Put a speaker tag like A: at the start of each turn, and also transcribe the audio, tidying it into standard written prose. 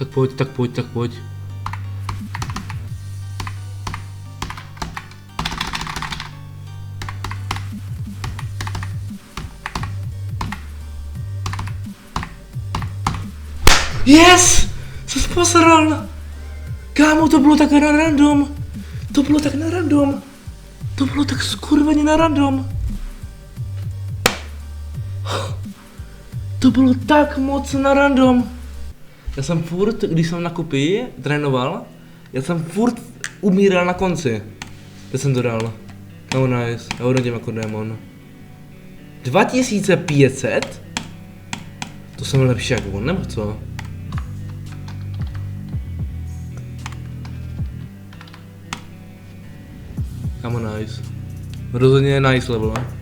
A: Tak pojď, tak pojď, tak pojď. Yes! Jsem posral! Kámo, to bylo tak na random! To bylo tak na random! To bylo tak skurveně na random! To bylo tak moc na random! Já jsem furt, když jsem na kopii trénoval, já jsem furt umíral na konci. Teď jsem to dal. No nice, já hodnotím jako démon. 2500? To jsem lepší jak on, nebo co? Kámo nice. Rozhodně nice level, ne?